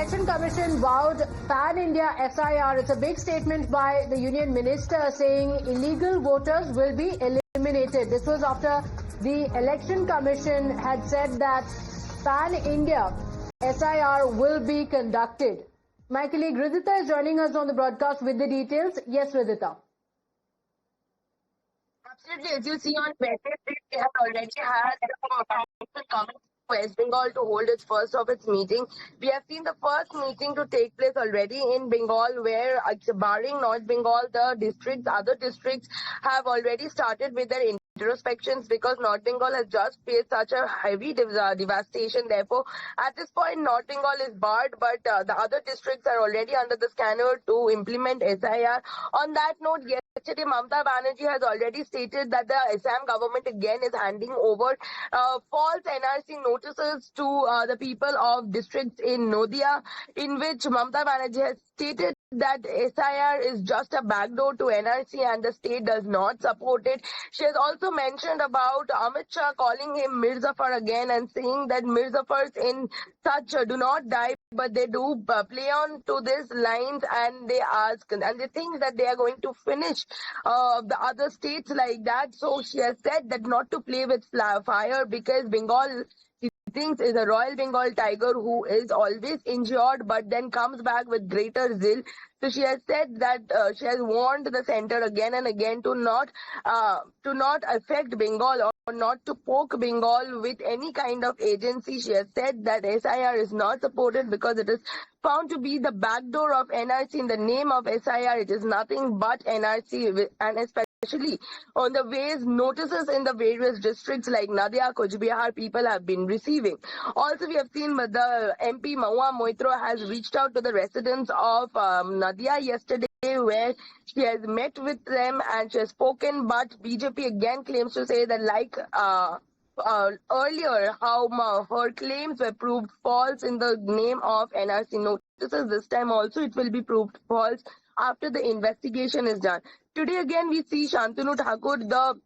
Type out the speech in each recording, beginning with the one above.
Election Commission vowed pan-India SIR. It's a big statement by the Union Minister saying illegal voters will be eliminated. This was after the Election Commission had said that pan-India SIR will be conducted. My colleague Ridhita is joining us on the broadcast with the details. Yes, Ridhita. Absolutely. As you see on Wednesday, they have already had the coming West Bengal to hold its first of its meeting. We have seen the first meeting to take place already in Bengal, where barring North Bengal, the districts, other districts have already started with their introspections because North Bengal has just faced such a heavy devastation. Therefore, at this point, North Bengal is barred, but the other districts are already under the scanner to implement SIR. On that note, yesterday, Mamata Banerjee has already stated that the Assam government again is handing over false NRC notices to the people of districts in Noida, in which Mamata Banerjee has stated that SIR is just a backdoor to NRC and the state does not support it. She has also mentioned about Amit Shah calling him Mirzafar again and saying that Mirzafars in such do not die, but they do play on to these lines, and they ask and they think that they are going to finish the other states like that. So she has said that not to play with fire because Bengal, she thinks, is a Royal Bengal tiger who is always injured but then comes back with greater zeal. So she has said that she has warned the center again and again to not affect Bengal or not to poke Bengal with any kind of agency. She has said that SIR is not supported because it is found to be the backdoor of NRC. In the name of SIR, it is nothing but NRC, and especially on the ways notices in the various districts like Nadia, Kuch Bihar, people have been receiving. Also, we have seen the MP Mahua Moitro has reached out to the residents of Nadia yesterday, where she has met with them and she has spoken, but BJP again claims to say that like earlier, how her claims were proved false in the name of NRC notices. This time also it will be proved false after the investigation is done. Today again we see Shantanu Thakur, the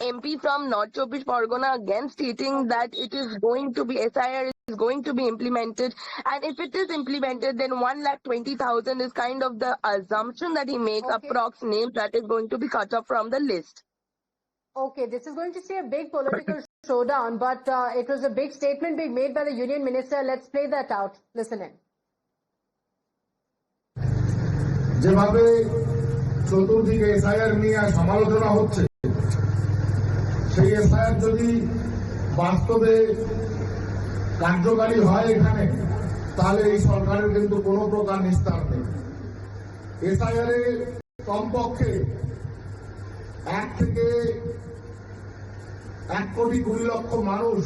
MP from North Chobbish Pargona, again stating that it is going to be SIR is going to be implemented, and if it is implemented, then 1,20,000 is kind of the assumption that he makes, approx names that is going to be cut off from the list. Okay, this is going to see a big political showdown, but it was a big statement being made by the Union Minister. Let's play that out. Listen in. যেভাবে চতুর্দিকে SIR নিয়ে সমালোচনা হচ্ছে, সেই SIR যদি বাস্তবে কার্যকারী হয় এখানে, তাহলে এই সরকারের কিন্তু কোনো প্রকার নিস্তার নেই। এসআইআর এ কমপক্ষে 1 থেকে 1,20,00,000 মানুষ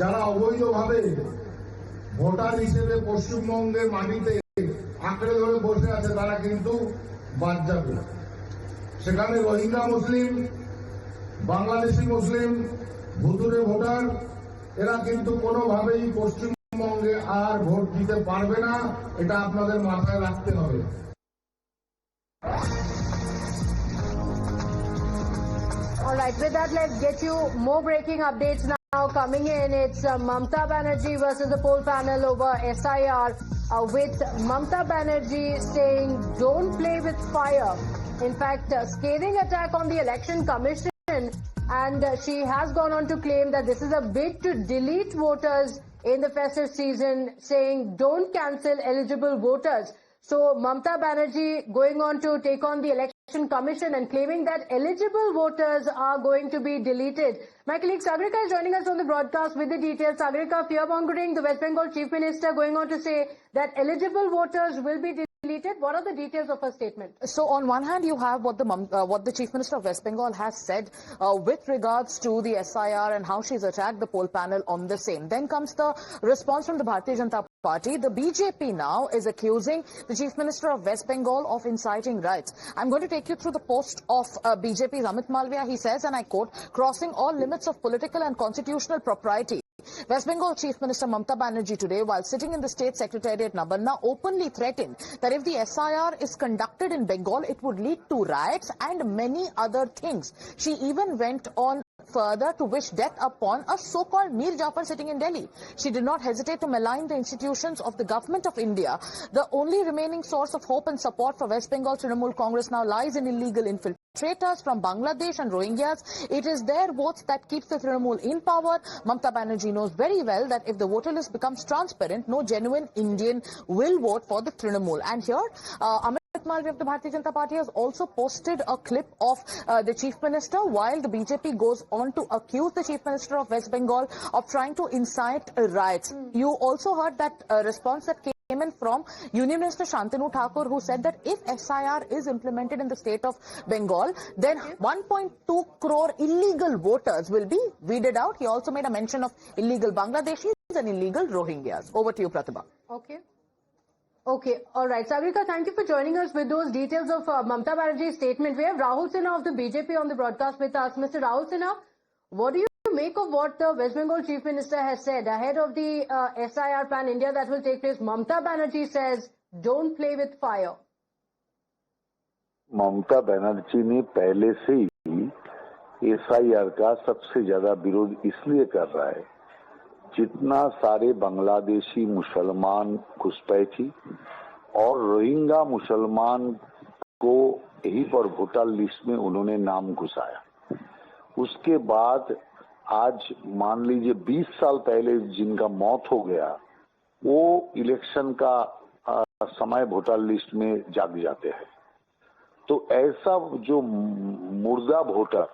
যারা অবৈধভাবে ভোটার হিসেবে পশ্চিমবঙ্গের মাটিতে আঁকড়ে ধরে বসে আছে, তারা কিন্তু বাদ যাবে। সেখানে রোহিঙ্গা মুসলিম, বাংলাদেশি মুসলিম, ভুতুরে ভোটার, এরা কিন্তু কোনোভাবেই পশ্চিমবঙ্গে আর ভোট দিতে পারবে না। এটা আপনাদের মাথায় রাখতে হবে। All right, with that, let's get you more breaking updates now coming in. It's Mamata Banerjee versus the poll panel over SIR, with Mamata Banerjee saying, don't play with fire. In fact, scathing attack on the Election Commission, and she has gone on to claim that this is a bid to delete voters in the festive season, saying, don't cancel eligible voters. So Mamata Banerjee going on to take on the Election Commission and claiming that eligible voters are going to be deleted. My colleague Sagarika is joining us on the broadcast with the details. Sagarika, fear-mongering, the West Bengal Chief Minister going on to say that eligible voters will be deleted. What are the details of her statement? So on one hand, you have what the Chief Minister of West Bengal has said with regards to the SIR and how she's attacked the poll panel on the same. Then comes the response from the Bharatiya Janata Party. The BJP now is accusing the Chief Minister of West Bengal of inciting riots. I'm going to take you through the post of BJP's Amit Malviya. He says, and I quote, crossing all limits of political and constitutional propriety. West Bengal Chief Minister Mamata Banerjee today, while sitting in the State Secretariat Nabanna, openly threatened that if the SIR is conducted in Bengal, it would lead to riots and many other things. She even went on further to wish death upon a so-called Mir Jafar sitting in Delhi. She did not hesitate to malign the institutions of the government of India. The only remaining source of hope and support for West Bengal Trinamool Congress now lies in illegal infiltrators from Bangladesh and Rohingyas. It is their votes that keeps the Trinamool in power. Mamata Banerjee knows very well that if the voter list becomes transparent, no genuine Indian will vote for the Trinamool. And here, Amit Malviya of the Bharatiya Janata Party has also posted a clip of the Chief Minister while the BJP goes on to accuse the Chief Minister of West Bengal of trying to incite riots. You also heard that response that came in from Union Minister Shantanu Thakur, who said that if SIR is implemented in the state of Bengal, then 1.2 crore illegal voters will be weeded out. He also made a mention of illegal Bangladeshis and illegal Rohingyas. Over to you, Pratibha. Okay, all right. Sagrika, thank you for joining us with those details of Mamata Banerjee's statement. We have Rahul Sinha of the BJP on the broadcast with us. Mr. Rahul Sinha, what do you make of what the West Bengal Chief Minister has said ahead of the SIR Pan India that will take place? Mamata Banerjee says, don't play with fire. Mamata Banerjee ने पहले से ही SIR का सबसे ज्यादा विरोध इसलिए कर रहा है, जितना सारे बांग्लादेशी मुसलमान घुसपैठी और रोहिंग्या मुसलमान को यहीं पर वोटर लिस्ट में उन्होंने नाम घुसाया। उसके बाद आज मान लीजिए 20 साल पहले जिनका मौत हो गया, वो इलेक्शन का समय वोटर लिस्ट में जाग जाते हैं। तो ऐसा जो मुर्दा वोटर,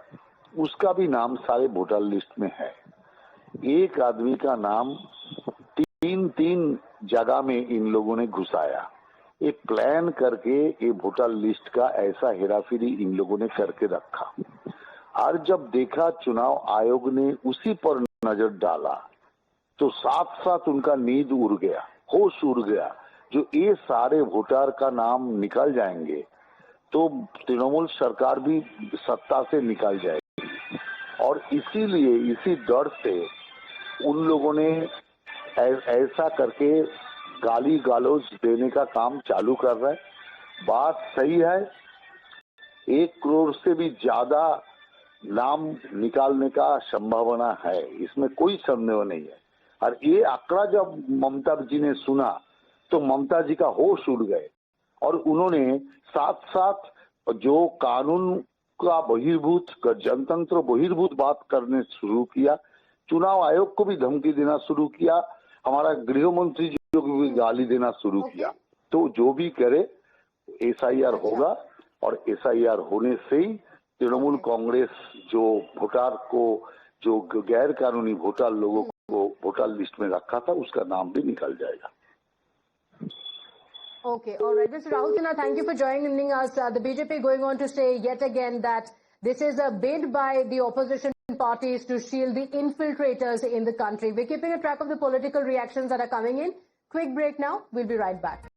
उसका भी नाम सारे वोटर लिस्ट में है। एक आदमी का नाम तीन जगह में इन लोगों ने घुसाया। एक प्लान करके ये वोटर लिस्ट का ऐसा हेराफेरी इन लोगों ने करके रखा। और जब देखा चुनाव आयोग ने उसी पर नजर डाला, तो साथ साथ उनका नींद उड़ गया, होश उड़ गया। जो ये सारे वोटर का नाम निकल जाएंगे तो तृणमूल सरकार भी सत्ता से निकल जाएगी। और इसीलिए इसी डर से उन लोगों ने ऐसा करके गाली गलौज देने का काम चालू कर रहा है। बात सही है, 1 करोड़ से भी ज्यादा नाम निकालने का संभावना है, इसमें कोई संदेह नहीं है। और ये आंकड़ा जब ममता जी ने सुना तो ममता जी का होश उड़ गए और उन्होंने साथ साथ जो कानून का बहिर्भूत, जनतंत्र बहिर्भूत बात करने शुरू किया, चुनाव आयोग को भी धमकी देना शुरू किया, हमारा गृह मंत्री जी को भी गाली देना शुरू किया। तो जो भी करे एसआईआर होगा और एसआईआर होने से ही तृणमूल कांग्रेस जो वोटर को, जो गैर कानूनी वोटर लोगों को वोटर लिस्ट में रखा था, उसका नाम भी निकल जाएगा। Okay, all right. Mr. Rahul Sinha, thank you for joining us. The BJP going on to say yet again that this is a bid by the opposition parties to shield the infiltrators in the country. We're keeping a track of the political reactions that are coming in. Quick break now. We'll be right back.